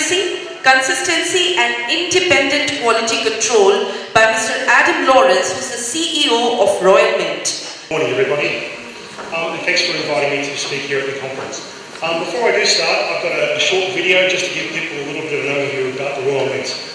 accuracy, consistency and independent quality control by Mr. Adam Lawrence, who is the CEO of Royal Mint. Good morning everybody, and thanks for inviting me to speak here at the conference. Before I do start, I've got a short video just to give people a little bit of an overview about the Royal Mint.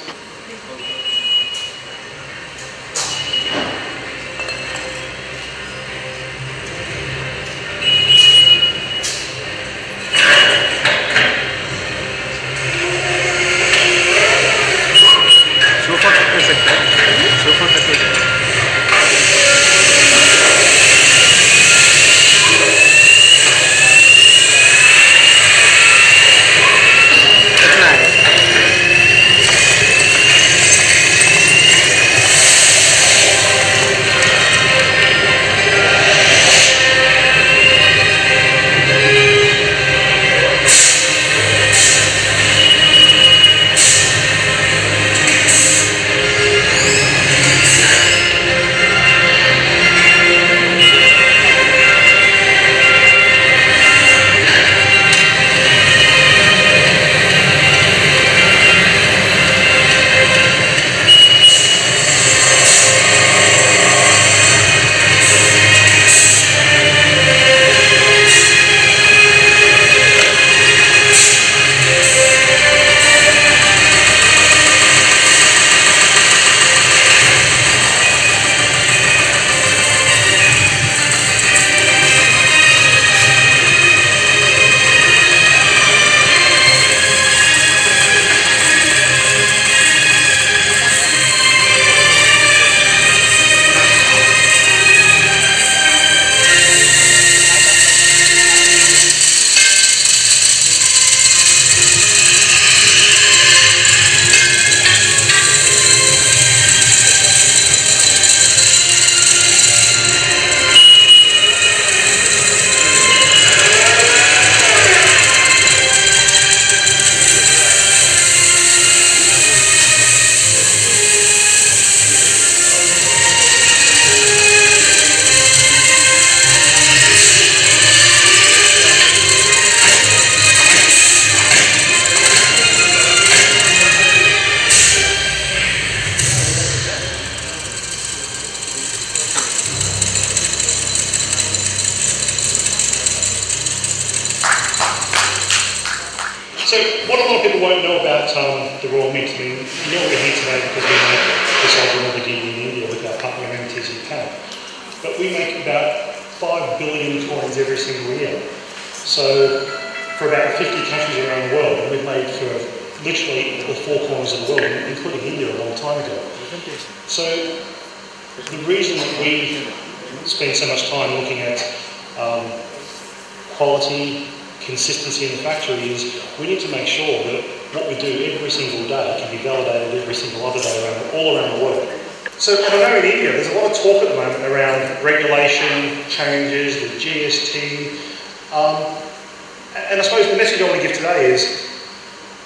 So what a lot of people won't know about the Royal Mint, I mean, you know we're here today because we make this original beginning in India with our partner IIGC. But we make about 5 billion coins every single year. So for about 50 countries around the world, and we've made for literally the 4 corners of the world, including India a long time ago. So the reason that we spend so much time looking at quality, consistency in the factory is we need to make sure that what we do every single day can be validated every single other day all around the world. So I know in India there's a lot of talk at the moment around regulation, changes, the GST, and I suppose the message I want to give today is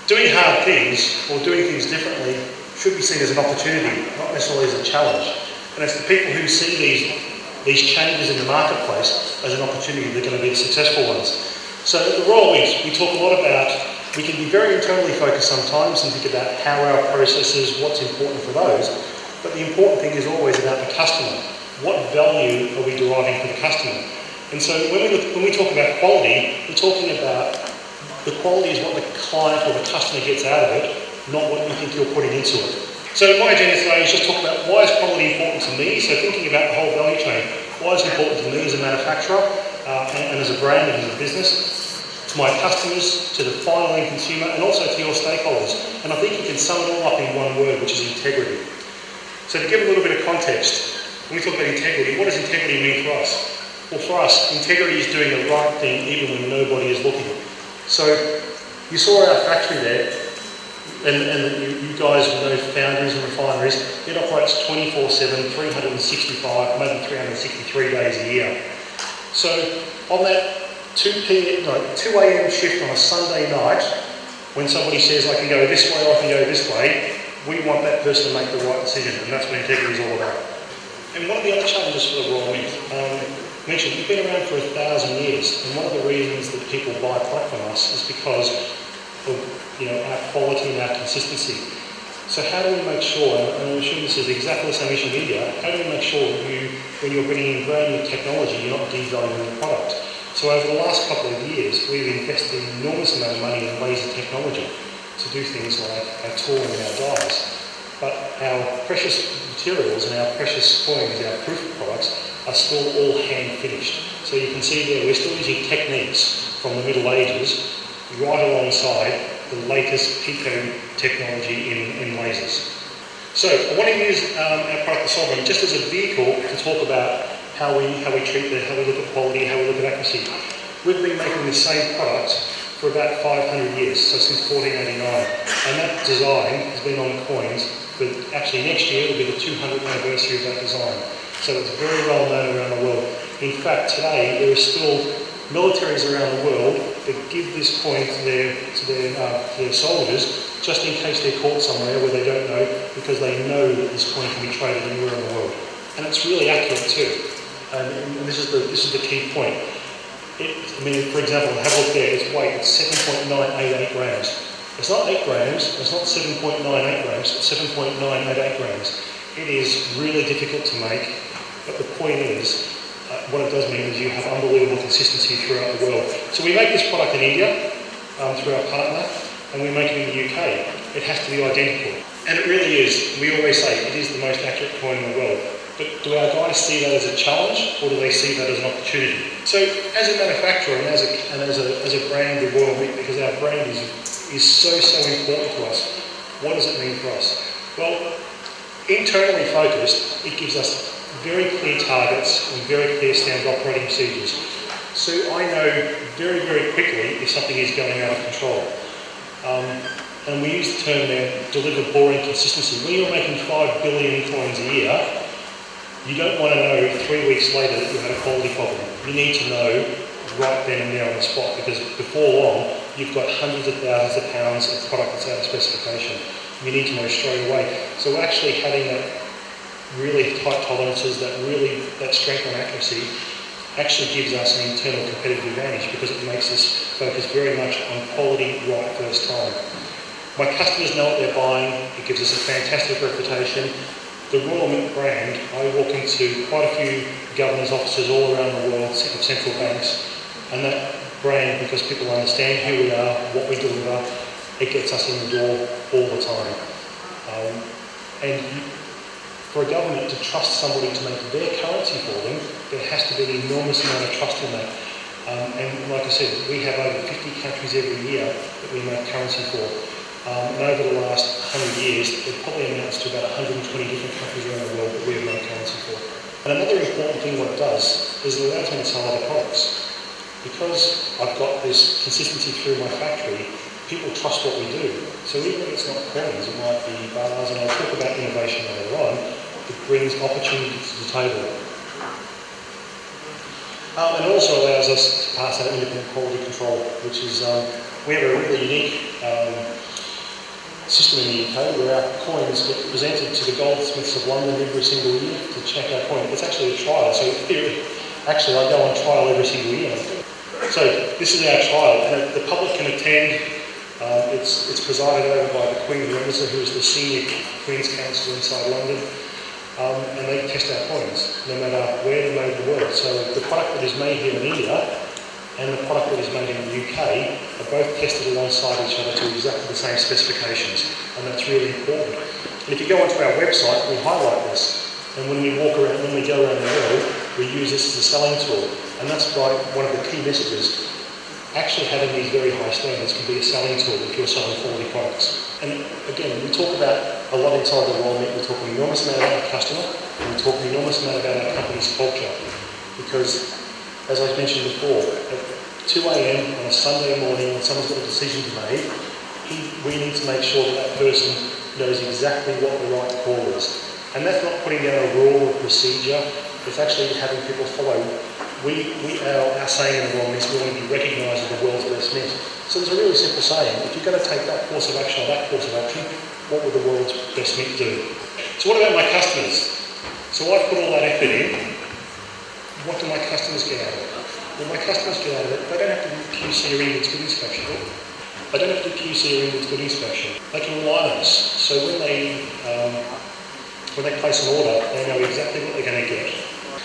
doing hard things or doing things differently should be seen as an opportunity, not necessarily as a challenge. And it's the people who see these changes in the marketplace as an opportunity that are going to be the successful ones. So at the Royal Mint, we talk a lot about, we can be very internally focused sometimes and think about how our processes, what's important for those, but the important thing is always about the customer. What value are we deriving for the customer? And so when we talk about quality, we're talking about the quality is what the client or the customer gets out of it, not what you think you're putting into it. So my agenda today is just talk about why is quality important to me, so thinking about the whole value chain, why is it important to me as a manufacturer, and as a brand and as a business, to my customers, to the final end consumer, and also to your stakeholders. And I think you can sum it all up in one word, which is integrity. So to give a little bit of context, when we talk about integrity, what does integrity mean for us? Well, for us, integrity is doing the right thing even when nobody is looking. So you saw our factory there, and you guys know foundries and refineries, it operates 24/7, 365, maybe 363 days a year. So on that 2 a.m. shift on a Sunday night, when somebody says I can go this way or I can go this way, we want that person to make the right decision, and that's what integrity is all about. And one of the other challenges for the Royal Mint, mentioned, we've been around for 1,000 years, and one of the reasons that people buy product from us is because of our quality and our consistency. So how do we make sure, and I'm assuming this is exactly the same issue in India, how do we make sure when you're bringing in brand new technology, you're not devaluing the product? So over the last couple of years, we've invested an enormous amount of money in laser technology to do things like our tooling and our dyes. But our precious materials and our precious coins, our proof products, are still all hand finished. So you can see there, we're still using techniques from the Middle Ages right alongside the latest pico technology in lasers. So I want to use our product, the Sovereign, just as a vehicle to talk about how we treat how we look at quality, how we look at accuracy. We've been making the same product for about 500 years, so since 1489, and that design has been on coins. But actually next year will be the 200th anniversary of that design. So it's very well known around the world. In fact, today there are still militaries around the world that give this coin to their soldiers just in case they're caught somewhere where they don't know, because they know that this coin can be traded anywhere in the world. And it's really accurate too. And this is the key point. For example, have a look there, its weight, it's 7.988 grams. It's not 8 grams, it's not 7.98 grams, it's 7.988 grams. It is really difficult to make, but the point is, what it does mean is you have unbelievable consistency throughout the world. So we make this product in India, through our partner, and we make it in the UK. It has to be identical. And it really is. We always say it is the most accurate coin in the world. But do our guys see that as a challenge, or do they see that as an opportunity? So as a manufacturer and as a brand of Royal Mint, because our brand is so important to us, what does it mean for us? Well, internally focused, it gives us very clear targets and very clear standard operating procedures. So I know very, very quickly if something is going out of control. And we use the term there, deliver boring consistency. When you're making 5 billion coins a year, you don't want to know 3 weeks later that you had a quality problem. You need to know right then and there on the spot, because before long, you've got hundreds of thousands of pounds of product that's out of specification. You need to know straight away. So actually having that really tight tolerances, that strength and accuracy, actually gives us an internal competitive advantage, because it makes us focus very much on quality right first time. My customers know what they're buying. It gives us a fantastic reputation. The Royal Mint brand, I walk into quite a few governors' offices all around the world, central banks, and that brand, because people understand who we are, what we deliver, it gets us in the door all the time. And for a government to trust somebody to make their currency for them, there has to be an enormous amount of trust in that. And like I said, we have over 50 countries every year that we make currency for. And over the last 100 years, it probably amounts to about 120 different countries around the world that we have made currency for. And another important thing what it does is it allows me to sell other products. Because I've got this consistency through my factory, people trust what we do. So even if it's not coins, it might be bars, and I'll talk about innovation later on, it brings opportunities to the table. And it also allows us to pass out independent quality control, which is, we have a really unique system in the UK where our coins get presented to the goldsmiths of London every single year to check our coin. It's actually a trial, so actually I go on trial every single year. So this is our trial, and the public can attend. It's presided over by the Queen's Minister, who is the senior Queen's Counsel inside London, and they test our coins, no matter where they're made in the world. So the product that is made here in India and the product that is made in the UK are both tested alongside each other to exactly the same specifications, and that's really important. And if you go onto our website, we highlight this, and when we walk around, when we go around the world, we use this as a selling tool, and that's why one of the key messages. Actually having these very high standards can be a selling tool if you're selling quality products. And again, we talk about a lot inside the Royal Mint. We talk an enormous amount about our customer, and we talk an enormous amount about our company's culture, because as I mentioned before, at 2 a.m. on a Sunday morning when someone's got a decision to make, we need to make sure that that person knows exactly what the right call is. And that's not putting down a rule or procedure, it's actually having people follow. Our saying in the Royal Mint is we want to be recognised as the world's best mint. So there's a really simple saying: if you're going to take that course of action or that course of action, what would the world's best mint do? So what about my customers? So I put all that effort in. What do my customers get out of it? Well, my customers get out of it, they don't have to QC or even inspection. They don't have to do QC or inwards good inspection. They can rely on us. So when they place an order, they know exactly what they're going to get.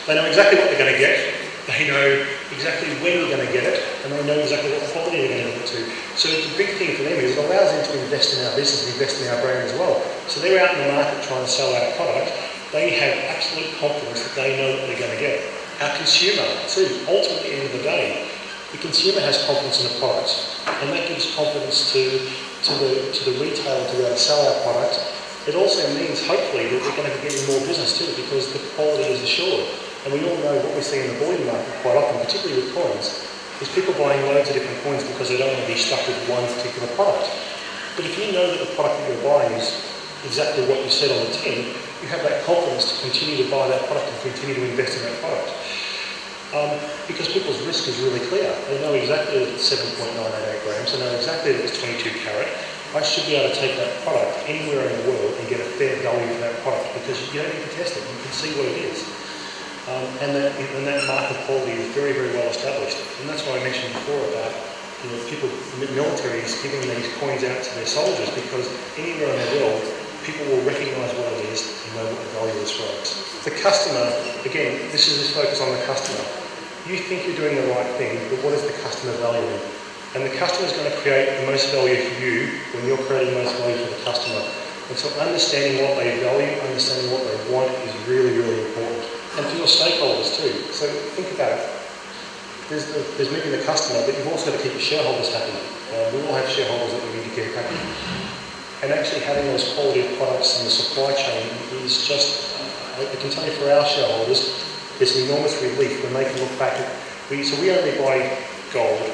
They know exactly what they're going to get. They know exactly when you're going to get it, and they know exactly what quality they're going to get it to. So the big thing for them is it allows them to invest in our business and invest in our brand as well. So they're out in the market trying to sell our product. They have absolute confidence that they know what they're going to get. Our consumer, too, ultimately at the end of the day, the consumer has confidence in the product, and that gives confidence to the retailer to be able to sell our product. It also means, hopefully, that we're going to be getting more business too, because the quality is assured. And we all know what we see in the bullion market quite often, particularly with coins, is people buying loads of different coins because they don't want to be stuck with one particular product. But if you know that the product that you're buying is exactly what you said on the tin, you have that confidence to continue to buy that product and continue to invest in that product. Because people's risk is really clear. They know exactly that it's 7.988 grams, they know exactly that it's 22 carat. I should be able to take that product anywhere in the world and get a fair value for that product because you don't need to test it, you can see what it is. And that market quality is very, very well established. And that's why I mentioned before about people, militaries giving these coins out to their soldiers, because anywhere in the world, people will recognise what it is and know what the value is for it. The customer, again, this is this focus on the customer. You think you're doing the right thing, but what is the customer valuing? And the customer is going to create the most value for you when you're creating the most value for the customer. And so understanding what they value, understanding what they want is really, really important. And for your stakeholders too. So think about it. There's maybe the customer, but you've also got to keep your shareholders happy. We all have shareholders that we need to keep happy. And actually having those quality of products in the supply chain is just, I can tell you for our shareholders, it's an enormous relief when they can look back at, so we only buy gold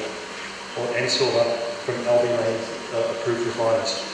and silver from LBMA approved refiners.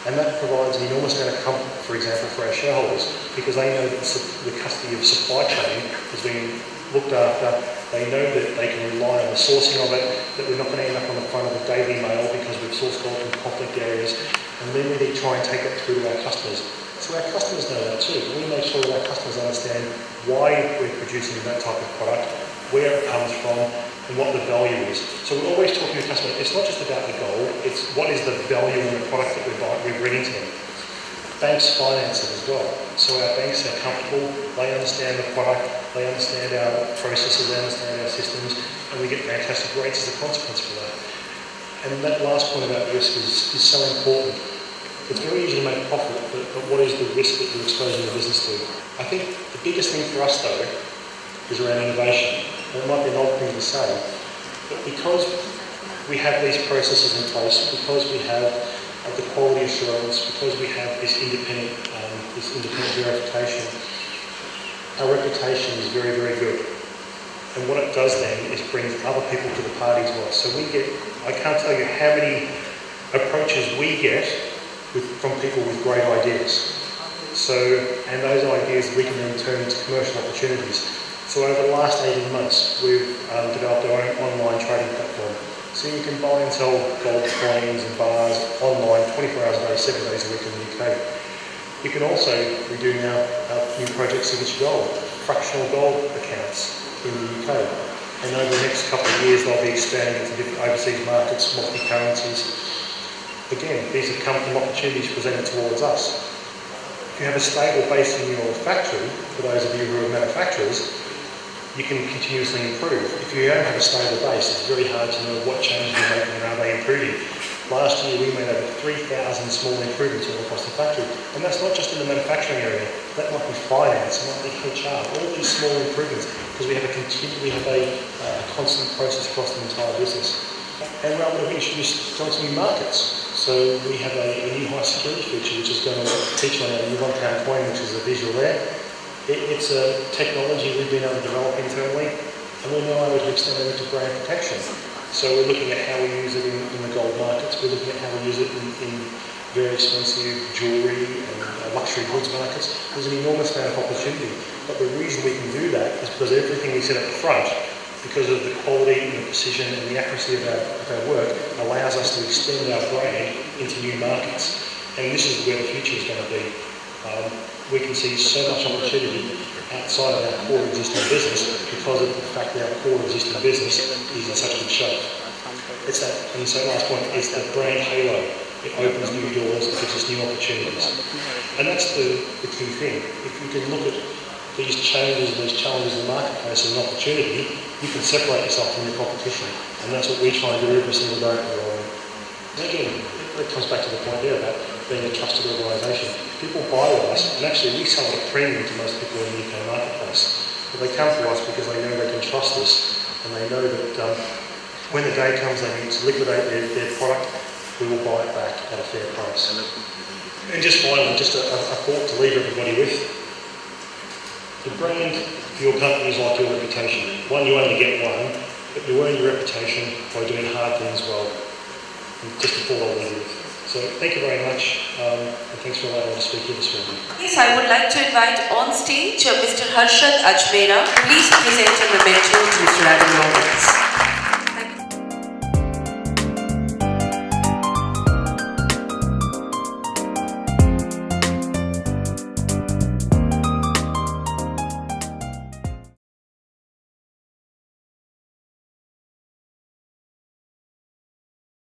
And that provides an enormous amount of comfort, for example, for our shareholders, because they know that the custody of supply chain has been looked after. They know that they can rely on the sourcing of it, that we're not going to end up on the front of the Daily Mail because we've sourced gold from conflict areas, and then we need to try and take that through to our customers. So our customers know that too. We make sure that our customers understand why we're producing that type of product, where it comes from, and what the value is. So we're always talking to customers, it's not just about the gold, it's what is the value in the product that we're bringing to them. Banks finance it as well. So our banks are comfortable, they understand the product, they understand our processes, they understand our systems, and we get fantastic rates as a consequence for that. And that last point about risk is so important. It's very easy to make profit, but what is the risk that you're exposing the business to? I think the biggest thing for us though is around innovation. And it might be an odd thing to say, but because we have these processes in place, because we have the quality assurance, because we have this independent verification, our reputation is very, very good. And what it does then is brings other people to the party to us. So we get, I can't tell you how many approaches we get from people with great ideas. So, and those ideas we can then turn into commercial opportunities. So over the last 18 months, we've developed our own online trading platform. So you can buy and sell gold coins and bars online 24 hours a day, 7 days a week in the UK. You can also, we do now new project Signature Gold, fractional gold accounts in the UK. And over the next couple of years, they'll be expanding into different overseas markets, multi-currencies. Again, these have come from opportunities presented towards us. If you have a stable base in your factory, for those of you who are manufacturers, you can continuously improve. If you don't have a stable base, it's very hard to know what changes you're making and are they improving. Last year we made over 3,000 small improvements all across the factory, and that's not just in the manufacturing area. That might be finance, it might be HR, all these small improvements, because we have a constant process across the entire business. And we're able to introduce to new markets. So we have a new high security feature which is going to feature on our new £1 coin, which is a visual there. It's a technology we've been able to develop internally, and we're now able to extend it into brand protection. So we're looking at how we use it in the gold markets, we're looking at how we use it in very expensive jewellery and luxury goods markets. There's an enormous amount of opportunity, but the reason we can do that is because everything we set up front, because of the quality and the precision and the accuracy of our work, allows us to extend our brand into new markets. And this is where the future is going to be. We can see so much opportunity outside of our core existing business because of the fact that our core existing business is in such good shape. it's that, and so last point, is that brand halo. It opens new doors, it gives us new opportunities. And that's the key thing. If you can look at these changes and these challenges in the marketplace as an opportunity, you can separate yourself from your competition. And that's what we try and do every single day. And again, it comes back to the point there about being a trusted organisation. People buy with us, and actually we sell at a premium to most people in the UK marketplace. But they come to us because they know they can trust us, and they know that when the day comes they need to liquidate their product, we will buy it back at a fair price. And just finally, just a thought to leave everybody with. The brand for your company is like your reputation. One, you only get one, but you earn your reputation by doing hard things well. And just a thought I'll leave you with. So thank you very much, and thanks for allowing me to speak here this morning. Yes, I would like to invite on stage Mr. Harshad Ajmera. Please present a memento to Mr. Adam Lawrence.